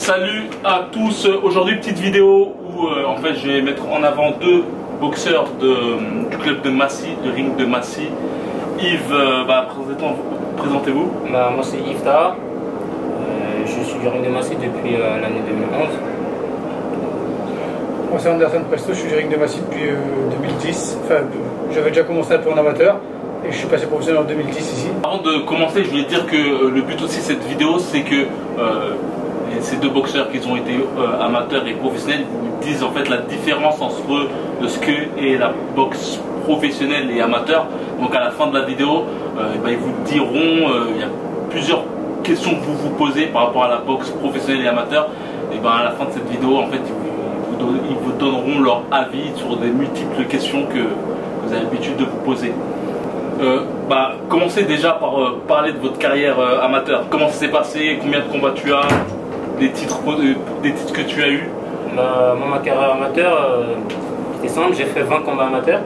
Salut à tous, aujourd'hui petite vidéo où en fait je vais mettre en avant deux boxeurs du club de Massy, du ring de Massy. Yves, présentez-vous. Moi c'est Yves Taha, je suis du ring de Massy depuis l'année 2011. Moi c'est Anderson Presto, je suis du ring de Massy depuis 2010. Enfin, j'avais déjà commencé un peu en amateur et je suis passé professionnel en 2010 ici. Avant de commencer, je voulais dire que le but aussi de cette vidéo, c'est que ces deux boxeurs qui ont été amateurs et professionnels vous disent en fait la différence entre ce que est la boxe professionnelle et amateur. Donc à la fin de la vidéo, ils vous diront, il y a plusieurs questions que vous vous posez par rapport à la boxe professionnelle et amateur. Et à la fin de cette vidéo, en fait, ils vous donneront leur avis sur des multiples questions que vous avez l'habitude de vous poser. Commencez déjà par parler de votre carrière amateur. Comment ça s'est passé? Combien de combats tu as? Des titres que tu as eu? Ma carrière amateur, c'était simple, j'ai fait 20 combats amateurs,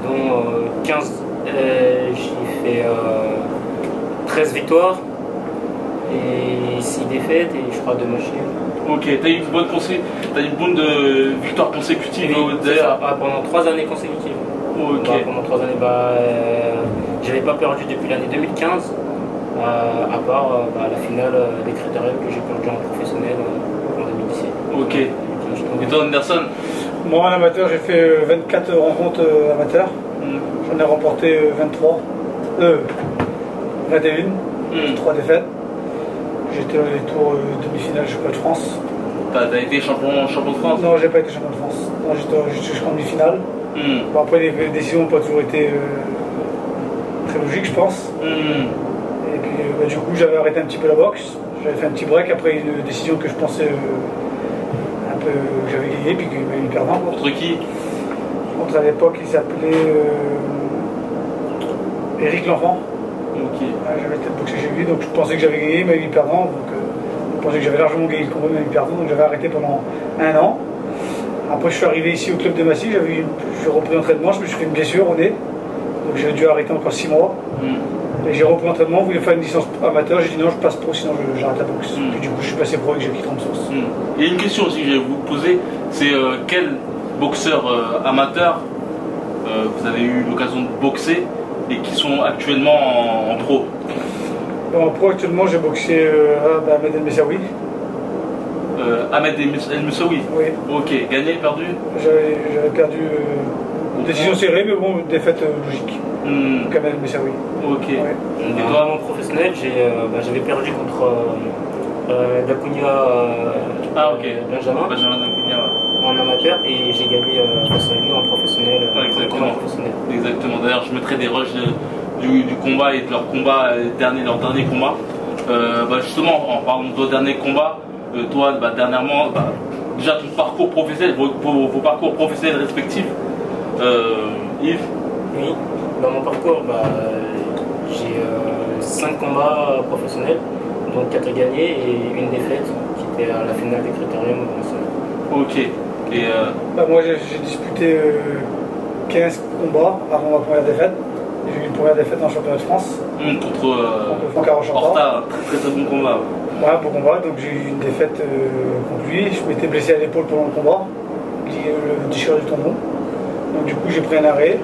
dont 15, j'ai fait 13 victoires et 6 défaites et je crois 2 matchs. Ok, tu as eu une bonne victoire consécutive? Oui, pendant 3 années consécutives. Ok. Pendant 3 années, j'avais pas perdu depuis l'année 2015. À part la finale des critériums que j'ai perdu en professionnel en 2017. Ok. Et toi, Anderson? Moi en amateur j'ai fait 24 rencontres amateurs. J'en ai remporté 21, 3 défaites. J'étais dans les tours demi-finale champion de France. T'as été champion de France? Non, j'ai pas été champion de France. Non, j'étais jusqu'en demi-finale. Après les décisions n'ont pas toujours été très logiques, je pense. Et puis du coup j'avais arrêté un petit peu la boxe, j'avais fait un petit break après une décision que je pensais un peu que j'avais gagné puis qu'il m'a eu perdant. Contre qui? Contre à l'époque il s'appelait Eric L'Enfant. Ok. J'avais peut-être boxé chez lui donc je pensais que j'avais gagné, il m'a eu perdant donc je pensais que j'avais largement gagné le combat, il m'a eu perdant donc j'avais arrêté pendant 1 an. Après je suis arrivé ici au club de Massy, j'ai repris l'entraînement, je me suis fait une blessure au nez donc j'ai dû arrêter encore 6 mois. Et j'ai repris l'entraînement, voulais faire une licence amateur, j'ai dit non je passe pro sinon j'arrête la boxe. Puis du coup je suis passé pro et j'ai pris 30 sources. Il y a une question aussi que je vais vous poser, c'est quel boxeur amateur vous avez eu l'occasion de boxer et qui sont actuellement en pro? En pro actuellement j'ai boxé Ahmed El Messaoui. Ahmed El Messaoui? Oui. Ok, gagné, perdu? J'avais perdu décision serrée mais bon, défaite logique. Ahmed El Messaoui. Ok. Ouais. Et toi, mon professionnel, j'avais perdu contre Dacunia Benjamin en amateur et j'ai gagné face à lui en professionnel. Exactement. D'ailleurs, je mettrai des rushs du combat et de leur combat, leur dernier combat. Justement, en parlant de vos derniers combats, toi, dernièrement, déjà ton parcours professionnel, vos parcours professionnels respectifs, Yves? Oui, dans mon parcours, j'ai 5 combats professionnels, dont 4 gagnés et une défaite qui était à la finale des critériums. Ok. Et moi j'ai disputé 15 combats avant ma première défaite. J'ai eu une première défaite en championnat de France. Contre Franck Arochampa. Horta, très bon combat. Ouais, bon combat, donc j'ai eu une défaite contre lui. Je m'étais blessé à l'épaule pendant le combat, le déchirure du tendon. Donc du coup j'ai pris un arrêt.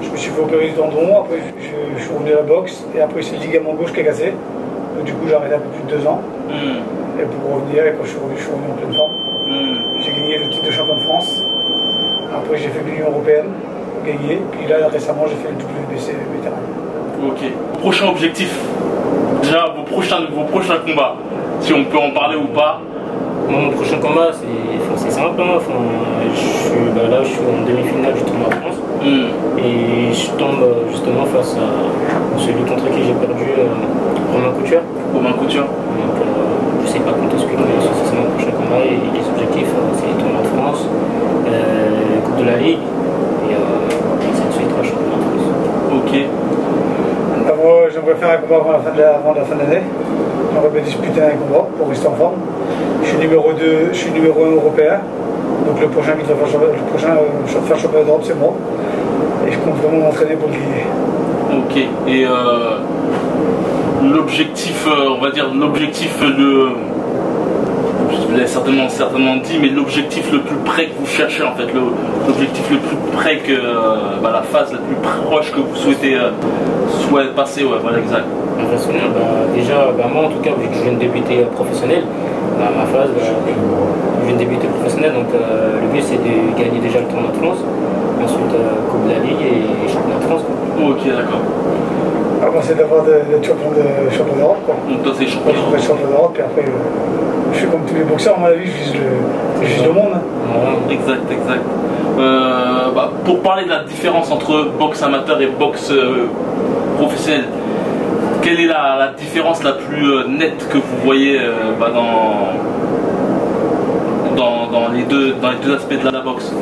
Je me suis fait opérer du tendon, après je suis revenu à la boxe et après c'est le ligament gauche qui a cassé. Donc du coup j'ai arrêté un peu plus de 2 ans. Et pour revenir, et quand je suis revenu en pleine forme. J'ai gagné le titre de champion de France. Après j'ai fait l'Union Européenne, gagné. Puis là récemment j'ai fait le WBC vétéran. Ok. Prochain objectif. Déjà vos prochains combats. Si on peut en parler ou pas. Mon prochain combat c'est simple. Je suis en demi-finale du tournoi de France. Et je tombe justement face à celui contre qui j'ai perdu, Romain Couture. Donc je sais pas quand est-ce que c'est mon prochain combat et les objectifs c'est les tournois de France, Coupe de la Ligue et cette suite championnat de France. Ok. Moi j'aimerais faire un combat avant la fin de l'année. J'aimerais bien disputer un combat pour rester en forme. Je suis numéro 2, je suis numéro 1 européen. Donc le prochain qui devrait faire championnat d'Europe c'est moi. Et je compte vraiment m'entraîner pour le gagner. Ok. Et l'objectif, on va dire l'objectif je l'ai certainement dit, mais l'objectif le plus près que vous cherchez en fait, l'objectif le plus près que la phase la plus proche que vous souhaitez passer, ouais, voilà, exact. Professionnel, déjà, moi en tout cas, vu que je viens de débuter professionnel, ma phase, je viens de débuter professionnel, donc le but c'est de gagner déjà le tournoi de France, ensuite Coupe de la Ligue et championnat de France. Ok, d'accord. Moi c'est d'avoir d'être champion d'Europe, quoi. Donc toi c'est champion. Je suis champion d'Europe, et après je suis comme tous les boxeurs, à mon avis, je vise le monde. Hein. Exact. Pour parler de la différence entre boxe amateur et boxe professionnelle, quelle est la différence la plus nette que vous voyez dans les deux aspects de la boxe?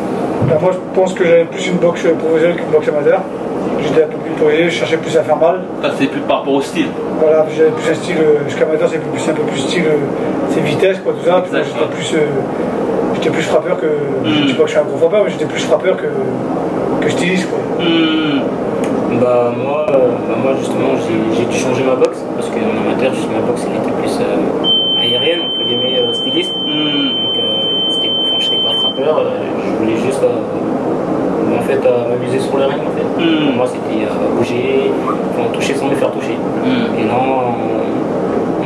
Moi je pense que j'avais plus une boxe professionnelle qu'une boxe amateur. J'étais un peu plus professionnel, je cherchais plus à faire mal. Ça c'est plus par rapport au style. Voilà, j'avais plus un style, jusqu'à amateur c'est un peu plus style, c'est vitesse quoi, tout ça. J'étais plus frappeur que. Je dis pas que je suis un gros frappeur, mais j'étais plus frappeur que styliste quoi. Moi justement j'ai dû changer ma boxe parce qu'en amateur ma boxe elle était plus aérienne, entre guillemets styliste. Donc je n'étais pas frappeur, je voulais juste m'amuser sur le ring en fait. Pour moi c'était bouger, toucher sans me faire toucher. Et là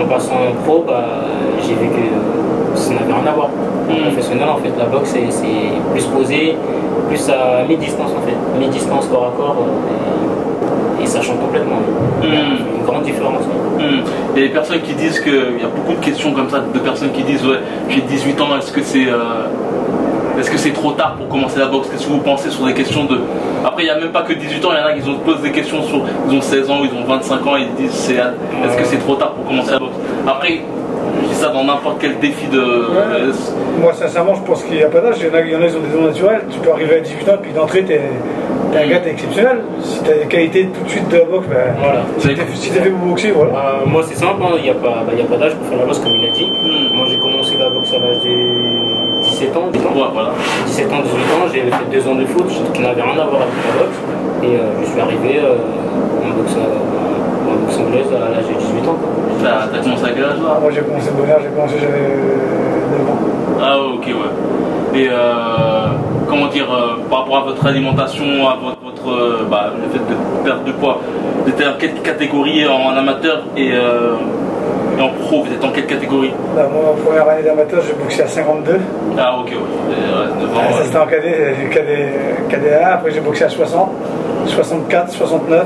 en passant en pro, j'ai vu que ça n'avait rien à voir. En professionnel en fait la boxe c'est plus posé, plus à mi-distance en fait. Mi-distance corps à corps. Et ça change complètement. Il y a une grande différence. Il y a des personnes qui disent qu'il y a beaucoup de questions comme ça, de personnes qui disent ouais, j'ai 18 ans, est-ce que c'est trop tard pour commencer la boxe? Qu'est-ce que vous pensez sur des questions de... Après il n'y a même pas que 18 ans, il y en a qui se posent des questions sur... Ils ont 16 ans, ils ont 25 ans, et ils disent est-ce que c'est trop tard pour commencer la boxe? Après, je dis ça dans n'importe quel défi de... Ouais. Moi sincèrement je pense qu'il n'y a pas d'âge, il y en a ils ont des dons naturels, tu peux arriver à 18 ans puis d'entrée t'es un gars exceptionnel. Si tu as des qualités tout de suite de la boxe, voilà. Si tu fait vous boxer, voilà. Moi c'est simple, il n'y a pas d'âge pour faire la boxe comme il a dit. Moi j'ai commencé la boxe à l'âge de 17 ans. 17 ans, 18 ans, j'ai fait 2 ans de foot qui n'avait rien à voir avec la boxe. Et je suis arrivé en boxe anglaise à l'âge de 18 ans. T'as commencé à quel âge là? Moi j'ai commencé de bonne heure, j'avais 9 ans. Ah ok, ouais. Et comment dire, par rapport à votre alimentation, à le fait de perdre du poids, vous êtes en quelle catégorie en amateur et en pro, vous êtes en quelle catégorie? Moi en première année d'amateur j'ai boxé à 52. Ah ok, ouais. Ça c'était en cadet 1, après j'ai boxé à 60, 64, 69.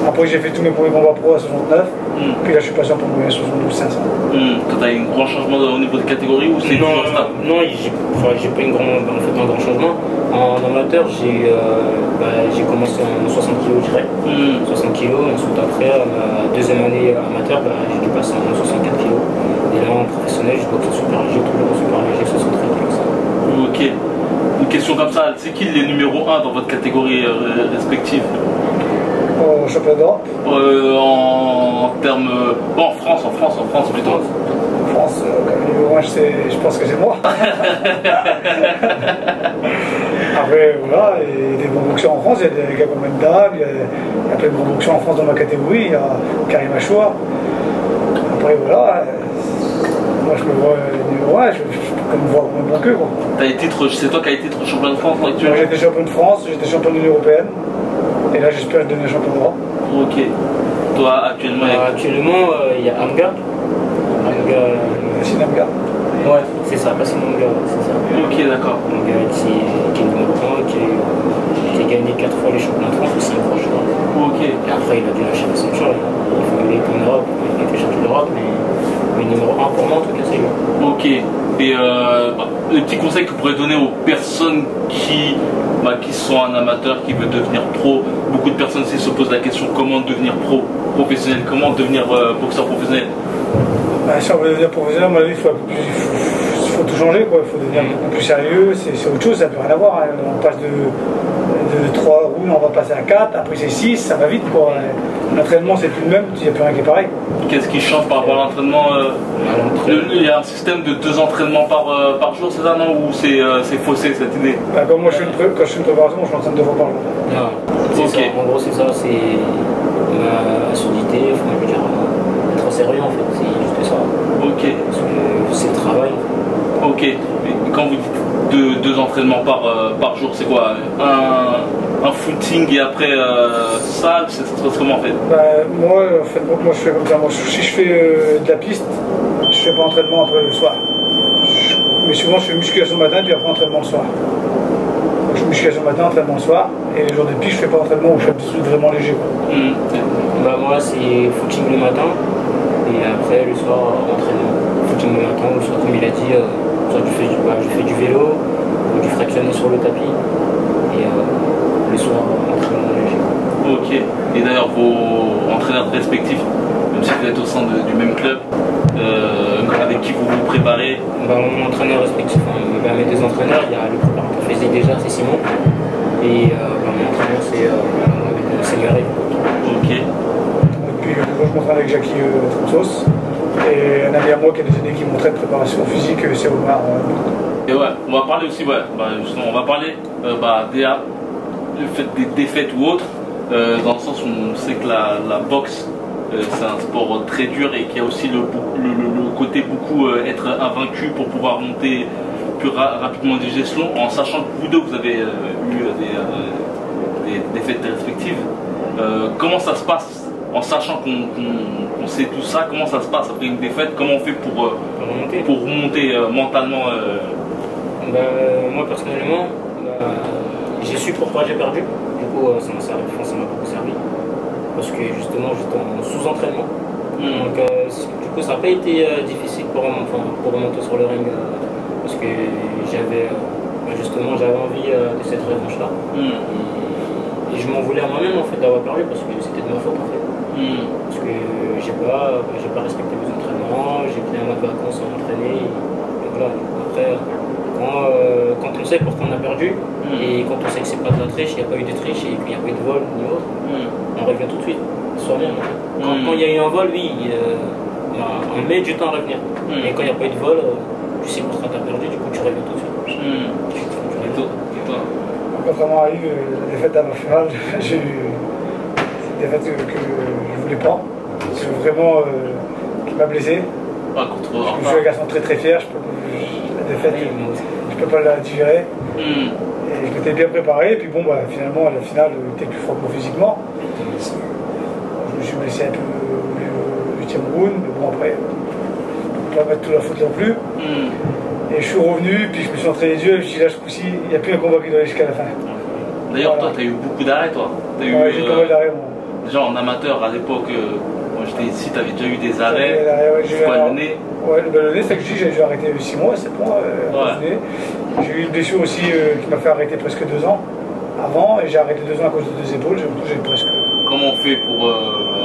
Après j'ai fait tous mes premiers combats pro à 69. Puis là je suis passé en premier 72 500. Toi t'as eu un grand changement au niveau de catégorie ou c'est toujours stable? Non, j'ai pas un grand changement. En amateur j'ai commencé en 60 kg je dirais. 60 kg, ensuite après ma deuxième année amateur j'ai dû passer en 64 kg. Et là en professionnel je boxe super léger, tout le super léger, 63 kg. Ok. Une question comme ça, c'est qui les numéros 1 dans votre catégorie respective? Au championnat d'Europe en termes... en France plutôt. En France, comme numéro 1, je pense que c'est moi. Après, voilà, il y a des bons boxeurs en France, il y a des gars comme Mendab, il y a plein de bons boxeurs en France dans ma catégorie, il y a Karim Achoua. Après, voilà, moi je me vois numéro 1, je peux me voir comme un bon queue. C'est toi qui as été champion de France actuellement? J'ai été champion de France, j'ai été champion de l'Union européenne. Et là j'espère devenir champion d'Europe. Ok. Toi actuellement il y a Amga. Bassine Amga. Ouais, c'est ça, Bassine Amga, c'est ça. Ok, d'accord. Amga qui est numéro 1, qui a gagné 4 fois les championnats de France ou 5 fois je crois. Ok. Et après il a dû lâcher la ceinture, il était en Europe, il était champion d'Europe, mais numéro 1 pour moi en tout cas c'est lui. Ok. Et le petit conseil que vous pourrez donner aux personnes qui sont un amateur, qui veulent devenir pro. Beaucoup de personnes ici se posent la question comment devenir professionnel, comment devenir boxeur professionnel. Si on veut devenir professionnel, à mon avis, il faut tout changer, quoi. Il faut devenir beaucoup plus sérieux, c'est autre chose, ça n'a plus rien à voir. Hein. On passe de 3 rounds, on va passer à 4, après c'est 6, ça va vite, quoi. L'entraînement c'est plus le même, il n'y a plus rien qui est pareil. Qu'est-ce qui change par rapport à l'entraînement? Il y a un système de 2 entraînements par jour, c'est ça, non? Ou c'est faussé cette idée? Comme moi quand je fais une préparation, je m'entraîne 2 fois par jour. En gros c'est ça, c'est la solidité, il faut dire. sérieux en fait, c'est juste ça. Ok. Parce que c'est le travail. Ok. Et quand vous dites deux entraînements par jour, c'est quoi? Un footing et après salle, ça se passe comment en fait? Bah, moi, en fait, moi je fais comme ça. Moi, si je fais de la piste, je fais pas entraînement après le soir. Mais souvent je fais musculation le matin puis après entraînement le soir. Donc, je fais musculation le matin, entraînement le soir. Et les jours de piste, je fais pas entraînement où je fais des trucs vraiment légers. Bah, moi c'est footing le matin et après le soir entraînement. Footing le matin, le soir comme il a dit, soit je fais du vélo ou du fractionné sur le tapis et le soir entraînement léger. Ok. Et d'ailleurs vos entraîneurs respectifs, même si vous êtes au sein du même club, avec qui vous vous préparez? Bah, mon entraîneur respectif, mes deux entraîneurs, il y a le préparateur physique déjà, c'est Simon, et mon entraîneur c'est Gary. Ok. Et puis moi je m'entraîne avec Jackie Tromsos. Et un ami à moi qui a des années qui m'entraîne préparation physique, c'est Omar. Et ouais, on va parler aussi, justement, on va parler le fait des défaites ou autres, dans le sens où on sait que la boxe, c'est un sport très dur et qu'il y a aussi le côté beaucoup être invaincu pour pouvoir monter plus rapidement des échelons, en sachant que vous deux vous avez eu des défaites respectives. Comment ça se passe en sachant qu'on sait tout ça? Comment ça se passe après une défaite? Comment on fait pour remonter mentalement? Moi personnellement, j'ai su pourquoi j'ai perdu. Du coup, ça m'a beaucoup servi. Parce que justement, j'étais en sous-entraînement. Donc, du coup, ça n'a pas été difficile pour remonter sur le ring. Parce que j'avais envie de cette revanche-là. Et je m'en voulais à moi-même en fait d'avoir perdu parce que c'était de ma faute en fait. Parce que j'ai pas respecté mes entraînements, j'ai pris un mois de vacances sans m'entraîner. Donc voilà, après, quand on sait pourquoi on a perdu, et quand on sait que c'est pas de la triche, il n'y a pas eu de triche et qu'il n'y a pas eu de vol ni autre, on revient tout de suite, soi-même. Quand il y a eu un vol, oui, on met du temps à revenir. Et quand il n'y a pas eu de vol, tu sais pourquoi tu as perdu, du coup tu reviens tout de suite. Et toi? Contrairement à Yves, la défaite à ma finale, j'ai eu une défaite que je voulais pas, vraiment qui m'a blessé. Je suis un garçon très fier, la défaite, je peux pas la digérer. Et je m'étais bien préparé, et puis bon, finalement, à la finale, j'étais plus fort que moi physiquement. Je me suis blessé un peu au 8e round, mais bon, après, je ne peux pas mettre toute la faute non plus. Et je suis revenu, puis je me suis entraîné les yeux, et je me suis dit là, ce coup-ci, il n'y a plus un combat qui doit aller jusqu'à la fin. D'ailleurs, toi, tu as eu beaucoup d'arrêts, toi. J'ai pas mal d'arrêts, moi. Déjà en amateur, à l'époque, quand j'étais ici, tu avais déjà eu des arrêts. Le nez. Ouais, le nez, c'est que j'ai arrêté 6 mois, 7 mois. J'ai eu une blessure aussi qui m'a fait arrêter presque 2 ans avant, et j'ai arrêté 2 ans à cause de 2 épaules. J'ai presque. Comment on fait pour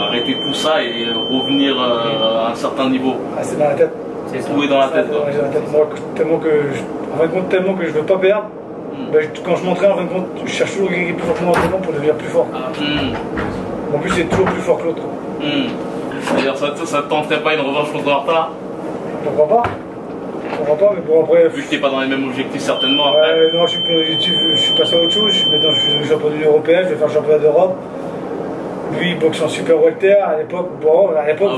arrêter tout ça et revenir à un certain niveau? C'est dans la tête. Tout est dans la tête. Ouais, dans la tête. Moi, tellement que je veux pas perdre. Quand je m'entraîne, en fin de compte, je cherche toujours quelqu'un qui est plus fort que moi pour devenir plus fort. En plus, c'est toujours plus fort que l'autre. D'ailleurs, ça ne tenterait pas une revanche contre Martin? Pourquoi pas, mais bon, après. Vu que tu n'es pas dans les mêmes objectifs, certainement. Après. Non, je suis passé à autre chose. Maintenant, je suis devenu champion de l'Union européenne, je vais faire le championnat d'Europe. Lui, il boxe en super welter à l'époque.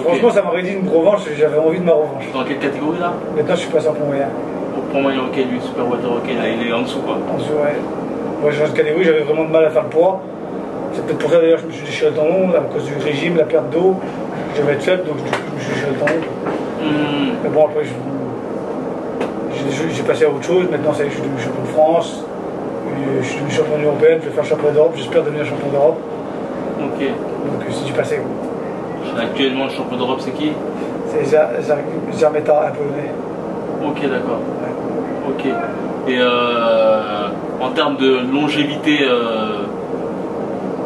Franchement, ça m'aurait dit une revanche, j'avais envie de ma revanche. Dans quelle catégorie là? Maintenant, je suis passé en point moyen. Au point moyen, ok, lui, super welter, ok, là, il est en dessous quoi. En dessous, ouais. Moi, j'ai changé de catégorie, j'avais vraiment de mal à faire le poids. C'est peut-être pour ça d'ailleurs que je me suis déchiré le tendon, à cause du régime, la perte d'eau. Je devais être faible, donc du coup, je me suis déchiré le tendon. Mais bon, après, j'ai passé à autre chose. Maintenant, je suis devenu champion de France. Je suis devenu champion de l'Union européenne, je vais faire champion d'Europe. J'espère devenir champion d'Europe. Ok. Donc, c'est du passé. Actuellement, le champion d'Europe, c'est qui? C'est Zarmeta, un polonais. Ok, d'accord. Ouais. Ok. Et en termes de longévité,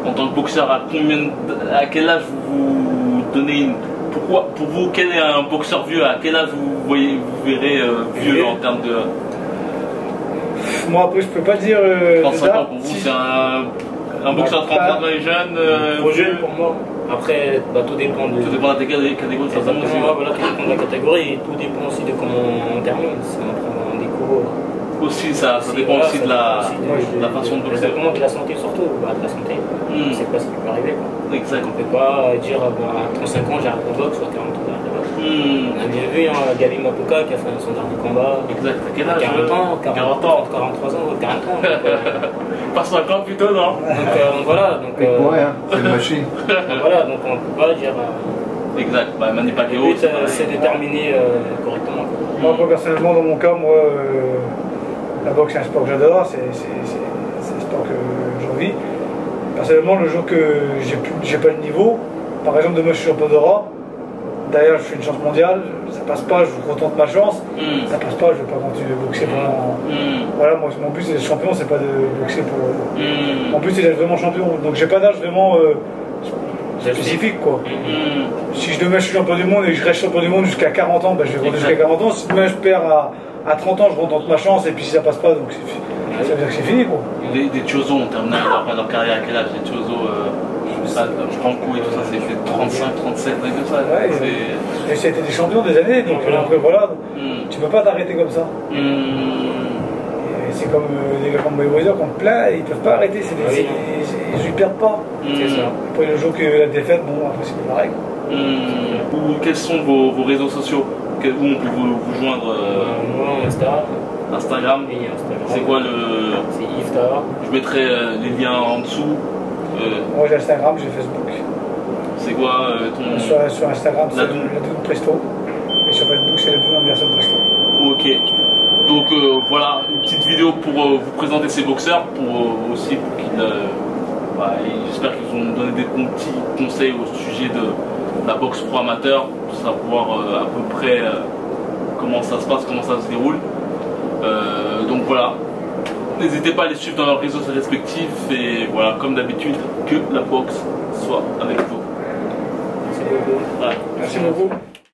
en tant que boxeur, à quel âge vous donnez une... Pour vous, quel est un boxeur vieux? À quel âge vous verrez vieux en termes de... Moi, après, je peux pas dire... 35 ans, pour vous, c'est un boxeur de 35 ans et jeune? Trop jeune pour moi. Après, tout dépend de... Tout dépend de la catégorie, ça voilà, tout dépend de la catégorie et tout dépend aussi de comment on termine. Si on prend des cours... Aussi, ça dépend aussi de la façon de boxer. Exactement, de la santé surtout, de la santé. On ne sait pas ce qui peut arriver. Quoi. Exact. On ne peut pas dire à 35 ans j'arrête la boxe ou à 40 ans j'arrête On a bien vu Gabi Mapuka qui a fait son dernier combat. Exact, à quel âge? 40 ans, 43 ans, 40 ans. Pas 50 plutôt, non? Donc voilà. Donc, ouais, hein, c'est une machine. Donc voilà, donc on peut pas dire. Exact, bah, Manny Pacquiao, Le but, c'est de terminer correctement. Moi, personnellement, dans mon cas, la boxe c'est un sport que j'adore, c'est un sport que j'en vis. Personnellement, le jour que j'ai pas le niveau, par exemple, demain je suis champion d'Europe, derrière je fais une chance mondiale, ça passe pas, je retente ma chance, ça passe pas, je vais pas continuer de boxer pendant. Voilà, moi, mon but c'est d'être champion, c'est pas de boxer pour. Mon but c'est d'être vraiment champion, donc j'ai pas d'âge vraiment spécifique quoi. Si je demain je suis champion du monde et que je reste champion du monde jusqu'à 40 ans, ben, je vais rentrer jusqu'à 40 ans. Si demain je perds à 30 ans, je retente ma chance et puis si ça passe pas, donc ça veut dire que c'est fini quoi. Des Chozo ont terminé leur carrière à quel âge? Les Chozo, Franco et tout ça, c'est fait 35, 37, comme ça. Ouais, et c'était des champions des années, donc après voilà, tu peux pas t'arrêter comme ça. C'est comme des gars comme Mayweather qu'on plaît, ils peuvent pas arrêter, ils perdent pas. C'est ça. Après le jour que la défaite, bon après c'est pareil. Quels sont vos réseaux sociaux? Où on peut vous joindre? Moi, Instagram. C'est quoi le. C'est Iftar. Je mettrai les liens en dessous. Moi j'ai Instagram, j'ai Facebook. C'est quoi ton. Sur Instagram, c'est Ladoun Presto. Et sur Facebook, c'est Ladoun Anderson Presto. Ok. Donc voilà, une petite vidéo pour vous présenter ces boxeurs, pour aussi pour qu'ils. J'espère qu'ils vont nous donner des petits conseils au sujet de la boxe pro amateur, pour savoir à peu près comment ça se passe, comment ça se déroule. Donc voilà. N'hésitez pas à les suivre dans leurs réseaux respectifs et voilà, comme d'habitude, que la boxe soit avec vous. Merci beaucoup. Merci beaucoup.